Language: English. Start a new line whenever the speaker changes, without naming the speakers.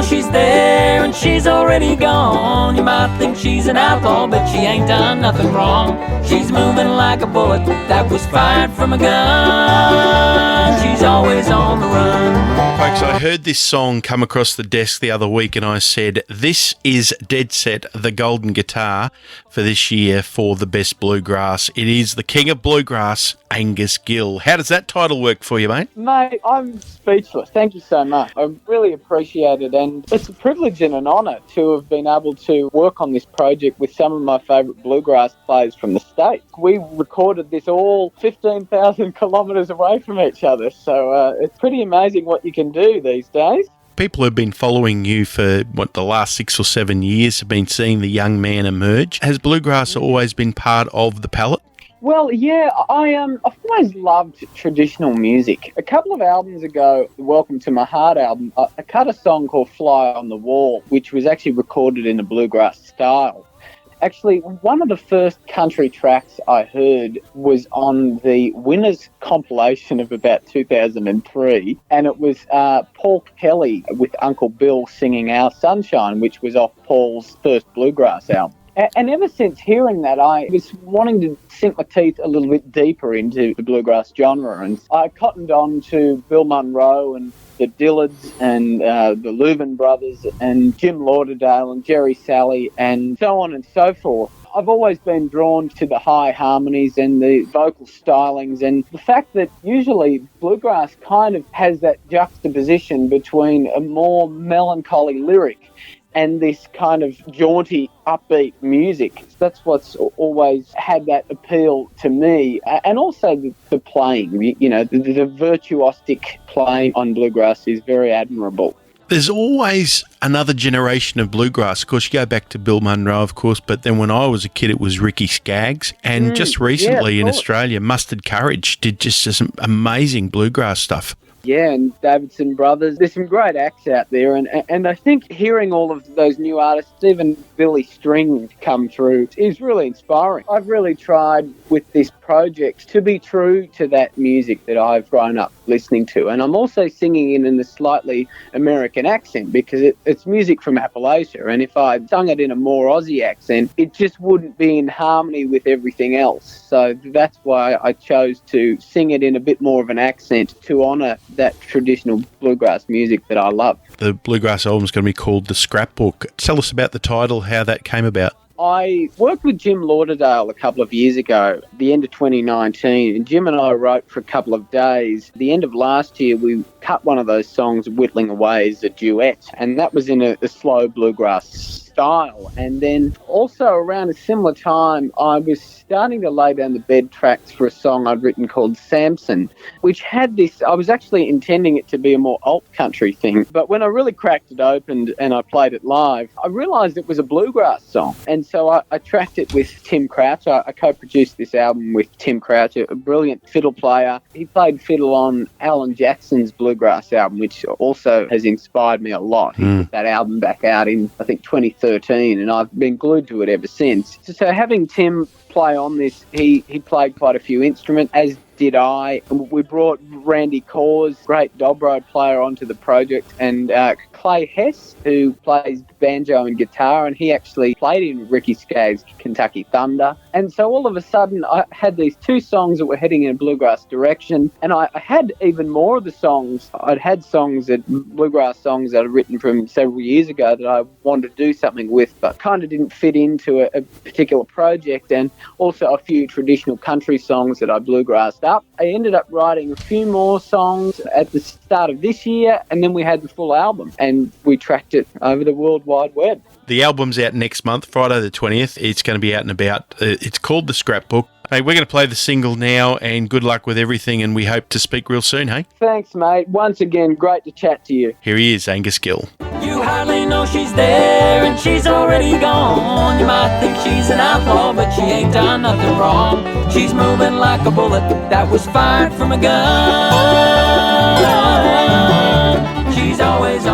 she's there and she's already gone. You might think she's an outlaw, but she ain't done nothing wrong. She's moving like a bullet that was fired from a gun. She's always on the run.
Folks, I heard this song come across the desk the other week and I said, this is dead set the golden guitar for this year for the best bluegrass. It is the king of bluegrass, Angus Gill. How does that title work for you, mate?
Mate, I'm speechless. Thank you so much. I really appreciate it, and it's a privilege and an honour to have been able to work on this project with some of my favourite bluegrass players from the States. We recorded this all 15,000 kilometres away from each other, so it's pretty amazing what you can do these days.
People who've been following you for, the last 6 or 7 years have been seeing the young man emerge. Has bluegrass always been part of the palette?
Well, yeah, I've always loved traditional music. A couple of albums ago, the Welcome to My Heart album, I cut a song called Fly on the Wall, which was actually recorded in a bluegrass style. Actually, one of the first country tracks I heard was on the Winners compilation of about 2003, and it was Paul Kelly with Uncle Bill singing Our Sunshine, which was off Paul's first bluegrass album. And ever since hearing that, I was wanting to sink my teeth a little bit deeper into the bluegrass genre, and I cottoned on to Bill Monroe and the Dillards and the Louvin brothers and Jim Lauderdale and Jerry Salley and so on and so forth. I've always been drawn to the high harmonies and the vocal stylings, and the fact that usually bluegrass kind of has that juxtaposition between a more melancholy lyric and this kind of jaunty, upbeat music. That's what's always had that appeal to me. And also the playing, the virtuosic playing on bluegrass is very admirable.
There's always another generation of bluegrass. Of course, you go back to Bill Monroe, of course, but then when I was a kid, it was Ricky Skaggs. And just recently in Australia, Mustard Courage did just some amazing bluegrass stuff.
Yeah, and Davidson Brothers. There's some great acts out there, and I think hearing all of those new artists, even Billy String come through, is really inspiring. I've really tried with this project to be true to that music that I've grown up listening to, and I'm also singing it in a slightly American accent because it's music from Appalachia, and if I sung it in a more Aussie accent, it just wouldn't be in harmony with everything else. So that's why I chose to sing it in a bit more of an accent to honour that traditional bluegrass music that I love.
The bluegrass album is going to be called The Scrapbook. Tell us about the title, how that came about.
I worked with Jim Lauderdale a couple of years ago, the end of 2019, and Jim and I wrote for a couple of days. The end of last year, we cut one of those songs, Whittling Away, as a duet, and that was in a slow bluegrass style. And then also around a similar time, I was starting to lay down the bed tracks for a song I'd written called Samson, which had this, I was actually intending it to be a more alt country thing, but when I really cracked it open and I played it live, I realised it was a bluegrass song. And so I tracked it with Tim Crouch. I co-produced this album with Tim Crouch, a brilliant fiddle player. He played fiddle on Alan Jackson's bluegrass album, which also has inspired me a lot. He put that album back out in, I think, 2013, and I've been glued to it ever since. So having Tim play on this, he played quite a few instruments, as did I. We brought Randy Cause, great dobro player, onto the project, and Clay Hess, who plays banjo and guitar, and he actually played in Ricky Skaggs' Kentucky Thunder. And so all of a sudden, I had these two songs that were heading in a bluegrass direction, and I had even more of the songs. I'd had bluegrass songs that I'd written from several years ago that I wanted to do something with, but kind of didn't fit into a particular project, and also a few traditional country songs that I bluegrassed up. I ended up writing a few more songs at the start of this year, and then we had the full album, and we tracked it over the World Wide Web.
The album's out next month, Friday the 20th. It's going to be out and about. It's called The Scrapbook. Hey, we're going to play the single now, and good luck with everything, and we hope to speak real soon, hey?
Thanks, mate. Once again, great to chat to you.
Here he is, Angus Gill.
You hardly know she's there and she's already gone. You might think she's an outlaw, but she ain't done nothing wrong. She's moving like a bullet that was fired from a gun. She's always on